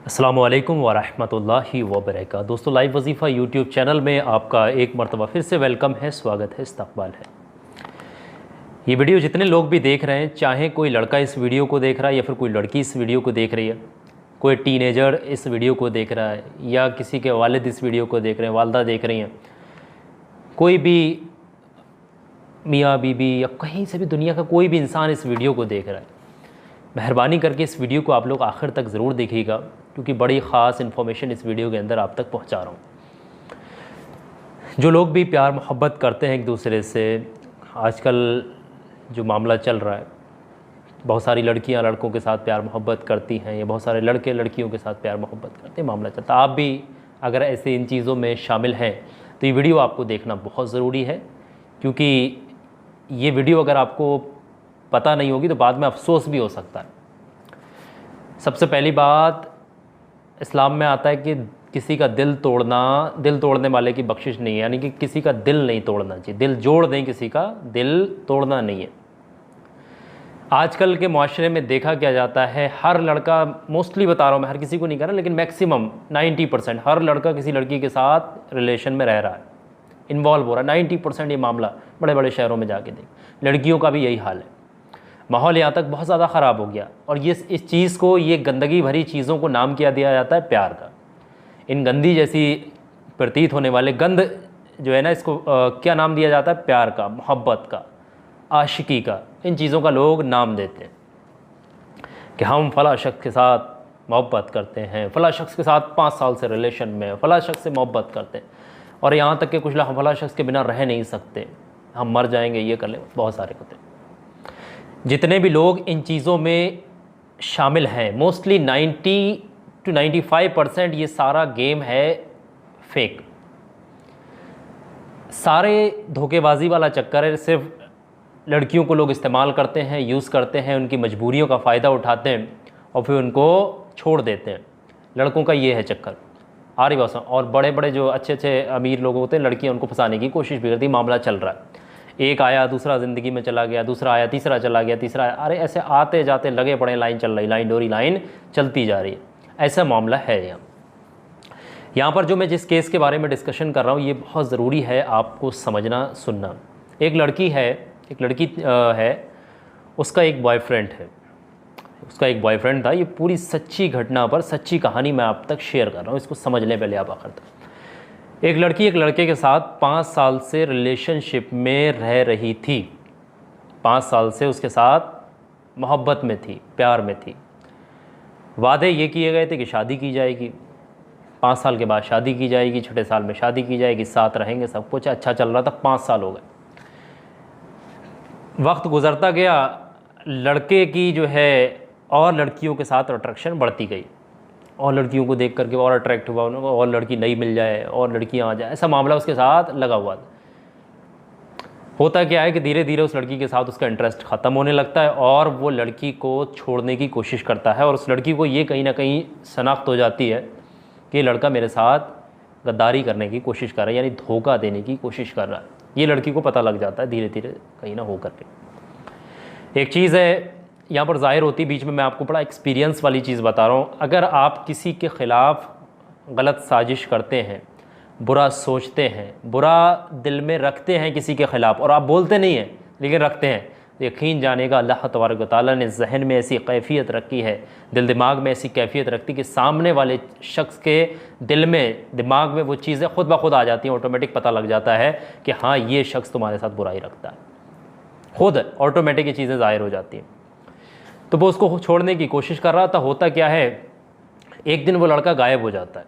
अस्सलामु अलैकुम वरहमतुल्लाहि वबरकातुहू। दोस्तों, लाइव वजीफ़ा यूट्यूब चैनल में आपका एक मरतबा फिर से वेलकम है, स्वागत है, इस्तकबाल है। ये वीडियो जितने लोग भी देख रहे हैं, चाहे कोई लड़का इस वीडियो को देख रहा है या फिर कोई लड़की इस वीडियो को देख रही है, कोई टीनेजर इस वीडियो को देख रहा है या किसी के वालिद इस वीडियो को देख रहे हैं, वालदा देख रही हैं, कोई भी मियाँ बीबी या कहीं से भी दुनिया का कोई भी इंसान इस वीडियो को देख रहा है, मेहरबानी करके इस वीडियो को आप लोग आखिर तक ज़रूर देखिएगा, क्योंकि बड़ी ख़ास इन्फॉर्मेशन इस वीडियो के अंदर आप तक पहुंचा रहा हूं। जो लोग भी प्यार मोहब्बत करते हैं एक दूसरे से, आजकल जो मामला चल रहा है, बहुत सारी लड़कियां लड़कों के साथ प्यार मोहब्बत करती हैं या बहुत सारे लड़के लड़कियों के साथ प्यार मोहब्बत करते हैं, मामला चलता है। आप भी अगर ऐसे इन चीज़ों में शामिल हैं तो ये वीडियो आपको देखना बहुत ज़रूरी है, क्योंकि ये वीडियो अगर आपको पता नहीं होगी तो बाद में अफसोस भी हो सकता है। सबसे पहली बात, इस्लाम में आता है कि किसी का दिल तोड़ने वाले की बख्शिश नहीं है, यानी कि किसी का दिल नहीं तोड़ना चाहिए। दिल जोड़ दें, किसी का दिल तोड़ना नहीं है। आजकल के माशरे में देखा क्या जाता है, हर लड़का, मोस्टली बता रहा हूँ मैं, हर किसी को नहीं कर रहा, लेकिन मैक्सिमम 90% हर लड़का किसी लड़की के साथ रिलेशन में रह रहा है, इन्वॉल्व हो रहा है। 90% ये मामला बड़े बड़े शहरों में जाके देख, लड़कियों का भी यही हाल है। माहौल यहाँ तक बहुत ज़्यादा ख़राब हो गया, और ये इस चीज़ को, ये गंदगी भरी चीज़ों को नाम क्या दिया जाता है, प्यार का। इन गंदी जैसी प्रतीत होने वाले गंद जो है ना, इसको क्या नाम दिया जाता है, प्यार का, मोहब्बत का, आशिकी का। इन चीज़ों का लोग नाम देते हैं कि हम फ़ला शख्स के साथ मोहब्बत करते हैं, फ़ला शख्स के साथ 5 साल से रिलेशन में, फ़ला शख्स से मोहब्बत करते हैं, और यहाँ तक कि कुछ लोग फ़ला शख्स के बिना रह नहीं सकते, हम मर जाएंगे, ये कर लें, बहुत सारे होते हैं। जितने भी लोग इन चीज़ों में शामिल हैं, मोस्टली 90 to 95% ये सारा गेम है फेक। सारे धोखेबाजी वाला चक्कर है, सिर्फ लड़कियों को लोग इस्तेमाल करते हैं, यूज़ करते हैं, उनकी मजबूरियों का फ़ायदा उठाते हैं और फिर उनको छोड़ देते हैं। लड़कों का ये है चक्कर, आ रही बात। और बड़े बड़े जो अच्छे अच्छे अमीर लोग होते हैं, लड़कियाँ उनको फंसाने की कोशिश भी करती, मामला चल रहा है। एक आया, दूसरा ज़िंदगी में चला गया, दूसरा आया, तीसरा चला गया, तीसरा आया, अरे ऐसे आते जाते लगे पड़े, लाइन चल रही, लाइन डोरी लाइन चलती जा रही है। ऐसा मामला है यहाँ पर जो मैं जिस केस के बारे में डिस्कशन कर रहा हूँ, ये बहुत ज़रूरी है आपको समझना, सुनना। एक लड़की है, उसका एक बॉयफ्रेंड था। ये पूरी सच्ची घटना पर सच्ची कहानी मैं आप तक शेयर कर रहा हूँ, इसको समझ लें पहले आप आखिर तक। एक लड़की एक लड़के के साथ 5 साल से रिलेशनशिप में रह रही थी, 5 साल से उसके साथ मोहब्बत में थी, प्यार में थी। वादे ये किए गए थे कि शादी की जाएगी, 5 साल के बाद शादी की जाएगी, 6ठे साल में शादी की जाएगी, साथ रहेंगे, सब कुछ अच्छा चल रहा था। 5 साल हो गए, वक्त गुजरता गया, लड़के की जो है और लड़कियों के साथ अट्रैक्शन बढ़ती गई, और लड़कियों को देख करके और अट्रैक्ट हुआ, उनको और लड़की नई मिल जाए और लड़कियां आ जाए, ऐसा मामला उसके साथ लगा हुआ था। होता क्या है कि धीरे धीरे उस लड़की के साथ उसका इंटरेस्ट ख़त्म होने लगता है और वो लड़की को छोड़ने की कोशिश करता है, और उस लड़की को ये कहीं ना कहीं शनाख्त हो जाती है कि लड़का मेरे साथ गद्दारी करने की कोशिश कर रहा है, यानी धोखा देने की कोशिश कर रहा है। ये लड़की को पता लग जाता है धीरे धीरे कहीं ना हो करके। एक चीज़ है यहाँ पर ज़ाहिर होती, बीच में मैं आपको बड़ा एक्सपीरियंस वाली चीज़ बता रहा हूँ। अगर आप किसी के ख़िलाफ़ गलत साजिश करते हैं, बुरा सोचते हैं, बुरा दिल में रखते हैं किसी के ख़िलाफ़, और आप बोलते नहीं हैं लेकिन रखते हैं, यकीन जानेगा अल्लाह तबारक व तआला ने जहन में ऐसी कैफियत रखी है, दिल दिमाग में ऐसी कैफियत रखती कि सामने वाले शख्स के दिल में, दिमाग में वो चीज़ें खुद ब खुद आ जाती हैं। ऑटोमेटिक पता लग जाता है कि हाँ, ये शख्स तुम्हारे साथ बुराई रखता है, खुद ऑटोमेटिक ये चीज़ें ज़ाहिर हो जाती हैं। तो वो उसको छोड़ने की कोशिश कर रहा था। होता क्या है, एक दिन वो लड़का गायब हो जाता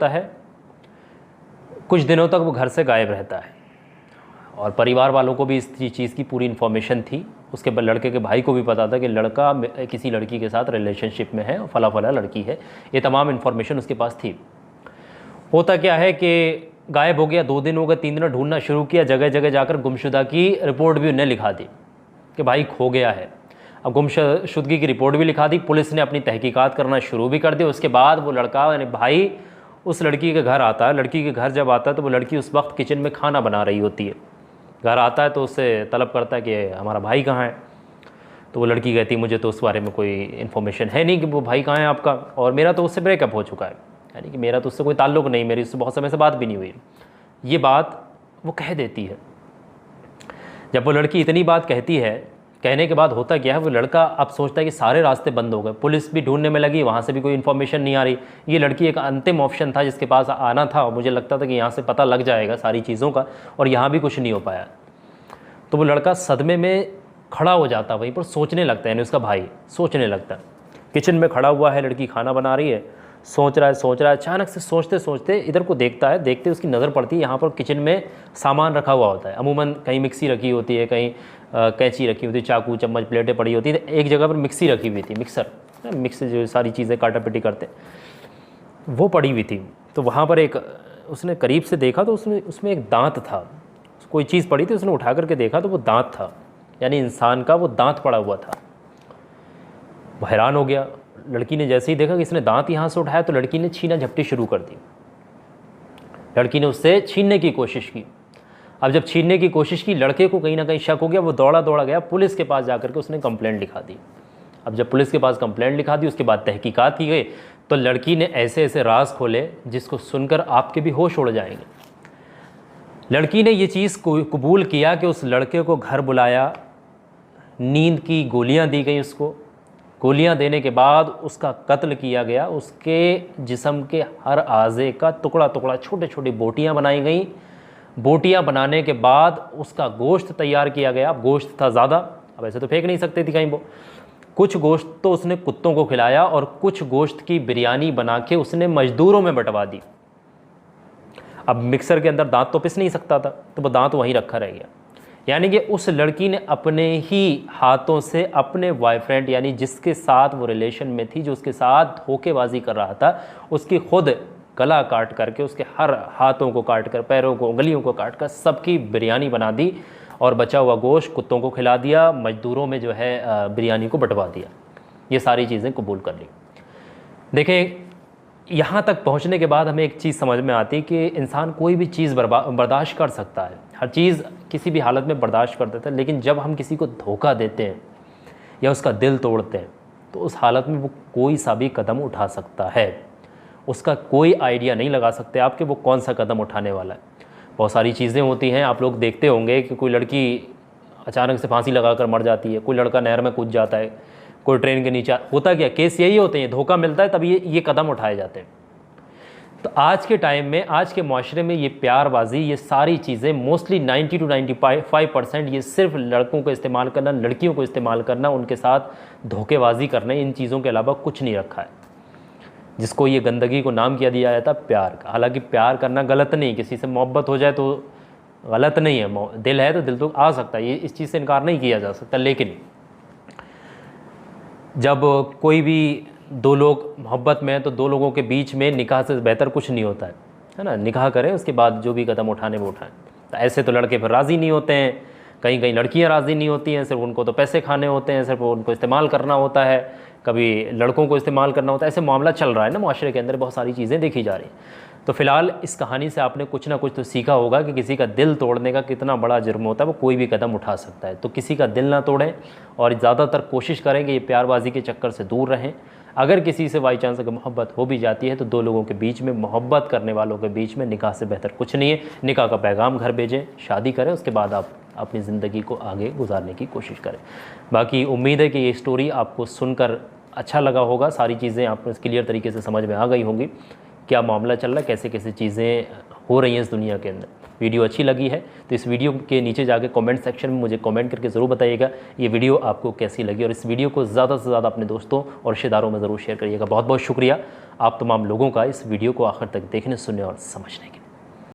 है, कुछ दिनों तक वो घर से गायब रहता है, और परिवार वालों को भी इस चीज़ की पूरी इन्फॉर्मेशन थी। उसके बाद लड़के के भाई को भी पता था कि लड़का किसी लड़की के साथ रिलेशनशिप में है, फला फला लड़की है, ये तमाम इन्फॉर्मेशन उसके पास थी। होता क्या है कि गायब हो गया, 2 दिन हो गए, 3 दिन ढूंढना शुरू किया, जगह जगह जाकर गुमशुदा की रिपोर्ट भी उन्हें लिखा दी कि भाई खो गया है। अब गुमशुदगी की रिपोर्ट भी लिखा दी, पुलिस ने अपनी तहकीकात करना शुरू भी कर दी। उसके बाद वो लड़का, यानी भाई, उस लड़की के घर आता है। लड़की के घर जब आता है तो वो लड़की उस वक्त किचन में खाना बना रही होती है। घर आता है तो उससे तलब करता है कि हमारा भाई कहाँ है। तो वो लड़की कहती मुझे तो उस बारे में कोई इन्फॉर्मेशन है नहीं कि वो भाई कहाँ है आपका, और मेरा तो उससे ब्रेकअप हो चुका है, यानी कि मेरा तो उससे कोई ताल्लुक़ नहीं, मेरी उससे बहुत समय से बात भी नहीं हुई। ये बात वो कह देती है। जब वो लड़की इतनी बात कहती है, कहने के बाद होता क्या है, वो लड़का अब सोचता है कि सारे रास्ते बंद हो गए, पुलिस भी ढूंढने में लगी, वहाँ से भी कोई इन्फॉर्मेशन नहीं आ रही। ये लड़की एक अंतिम ऑप्शन था जिसके पास आना था, और मुझे लगता था कि यहाँ से पता लग जाएगा सारी चीज़ों का, और यहाँ भी कुछ नहीं हो पाया। तो वो लड़का सदमे में खड़ा हो जाता, वहीं पर सोचने लगता है, यानी उसका भाई सोचने लगता है। किचन में खड़ा हुआ है, लड़की खाना बना रही है, सोच रहा है। अचानक से सोचते सोचते इधर को देखता है, देखते उसकी नज़र पड़ती है, यहाँ पर किचन में सामान रखा हुआ होता है। अमूमन कहीं मिक्सी रखी होती है, कहीं कैंची रखी होती है, चाकू चम्मच प्लेटें पड़ी होती है। एक जगह पर मिक्सी रखी हुई थी, मिक्स जो सारी चीज़ें काटा पिटी करते, वो पड़ी हुई थी। तो वहाँ पर एक उसने करीब से देखा तो उसमें एक दांत था, कोई चीज़ पड़ी थी, उसने उठा करके देखा तो वो दांत था, यानी इंसान का वो दांत पड़ा हुआ था। वो हैरान हो गया। लड़की ने जैसे ही देखा कि इसने दांत यहाँ से उठाया तो लड़की ने छीना झपटी शुरू कर दी। लड़की ने उससे छीनने की कोशिश की। अब जब छीनने की कोशिश की, लड़के को कहीं ना कहीं शक हो गया, वो दौड़ा गया पुलिस के पास जाकर के उसने कंप्लेंट लिखा दी। अब जब पुलिस के पास कंप्लेंट लिखा दी, उसके बाद तहकीकात की गई, तो लड़की ने ऐसे ऐसे राज खोले जिसको सुनकर आपके भी होश उड़ जाएंगे। लड़की ने ये चीज़ कबूल किया कि उस लड़के को घर बुलाया, नींद की गोलियां दी गई उसको, गोलियां देने के बाद उसका कत्ल किया गया, उसके जिस्म के हर आज़े का टुकड़ा टुकड़ा छोटे छोटी बोटियां बनाई गई। बोटियां बनाने के बाद उसका गोश्त तैयार किया गया। अब गोश्त था ज़्यादा, अब ऐसे तो फेंक नहीं सकते थी कहीं वो। कुछ गोश्त तो उसने कुत्तों को खिलाया और कुछ गोश्त की बिरयानी बना के उसने मज़दूरों में बंटवा दी। अब मिक्सर के अंदर दांत तो पिस नहीं सकता था, तो वो दांत वहीं रखा रह गया। यानी कि उस लड़की ने अपने ही हाथों से अपने बॉयफ्रेंड, यानी जिसके साथ वो रिलेशन में थी, जो उसके साथ धोखेबाजी कर रहा था, उसकी खुद गला काट करके, उसके हर हाथों को काट कर, पैरों को, उंगलियों को काट कर सबकी बिरयानी बना दी और बचा हुआ गोश्त कुत्तों को खिला दिया, मजदूरों में जो है बिरयानी को बंटवा दिया। ये सारी चीज़ें कबूल कर ली। देखें, यहाँ तक पहुँचने के बाद हमें एक चीज़ समझ में आती है कि इंसान कोई भी चीज़ बर्दाश्त कर सकता है, हर चीज़ किसी भी हालत में बर्दाश्त कर देता है, लेकिन जब हम किसी को धोखा देते हैं या उसका दिल तोड़ते हैं तो उस हालत में वो कोई सा भी कदम उठा सकता है। उसका कोई आइडिया नहीं लगा सकते आप कि वो कौन सा कदम उठाने वाला है। बहुत सारी चीज़ें होती हैं, आप लोग देखते होंगे कि कोई लड़की अचानक से फांसी लगाकर मर जाती है, कोई लड़का नहर में कूद जाता है, कोई ट्रेन के नीचे। होता क्या, केस यही होते हैं, धोखा मिलता है तब ये कदम उठाए जाते हैं। तो आज के टाइम में, आज के माशरे में ये प्यारबाजी, ये सारी चीज़ें मोस्टली 90 to 95% ये सिर्फ लड़कों को इस्तेमाल करना, लड़कियों को इस्तेमाल करना, उनके साथ धोखेबाजी करना, इन चीज़ों के अलावा कुछ नहीं रखा है, जिसको ये गंदगी को नाम किया दिया जाता है प्यार का। हालांकि प्यार करना गलत नहीं, किसी से मोहब्बत हो जाए तो गलत नहीं है, दिल है तो दिल तो आ सकता है, ये इस चीज़ से इनकार नहीं किया जा सकता। लेकिन जब कोई भी दो लोग मोहब्बत में हैं तो दो लोगों के बीच में निकाह से बेहतर कुछ नहीं होता है ना। निकाह करें, उसके बाद जो भी कदम उठाने वो उठाएं। तो ऐसे तो लड़के फिर राज़ी नहीं होते हैं, कहीं कहीं लड़कियां राज़ी नहीं होती हैं, सिर्फ उनको तो पैसे खाने होते हैं, सिर्फ उनको इस्तेमाल करना होता है, कभी लड़कों को इस्तेमाल करना होता है। ऐसे मामला चल रहा है ना माशरे के अंदर, बहुत सारी चीज़ें देखी जा रही हैं। तो फ़िलहाल इस कहानी से आपने कुछ ना कुछ तो सीखा होगा कि किसी का दिल तोड़ने का कितना बड़ा जुर्म होता है, वो कोई भी कदम उठा सकता है। तो किसी का दिल ना तोड़ें और ज़्यादातर कोशिश करें कि ये प्यारबाजी के चक्कर से दूर रहें। अगर किसी से बाई चांस अगर मोहब्बत हो भी जाती है तो दो लोगों के बीच में, मोहब्बत करने वालों के बीच में निकाह से बेहतर कुछ नहीं है। निकाह का पैगाम घर भेजें, शादी करें, उसके बाद आप अपनी ज़िंदगी को आगे गुजारने की कोशिश करें। बाकी उम्मीद है कि ये स्टोरी आपको सुनकर अच्छा लगा होगा, सारी चीज़ें आपको क्लियर तरीके से समझ में आ गई होंगी, क्या मामला चल रहा है, कैसे कैसे चीज़ें हो रही हैं इस दुनिया के अंदर। वीडियो अच्छी लगी है तो इस वीडियो के नीचे जाके कमेंट सेक्शन में मुझे कमेंट करके ज़रूर बताइएगा ये वीडियो आपको कैसी लगी, और इस वीडियो को ज़्यादा से ज़्यादा अपने दोस्तों और रिश्तेदारों में ज़रूर शेयर करिएगा। बहुत बहुत शुक्रिया आप तमाम लोगों का इस वीडियो को आखिर तक देखने, सुनने और समझने के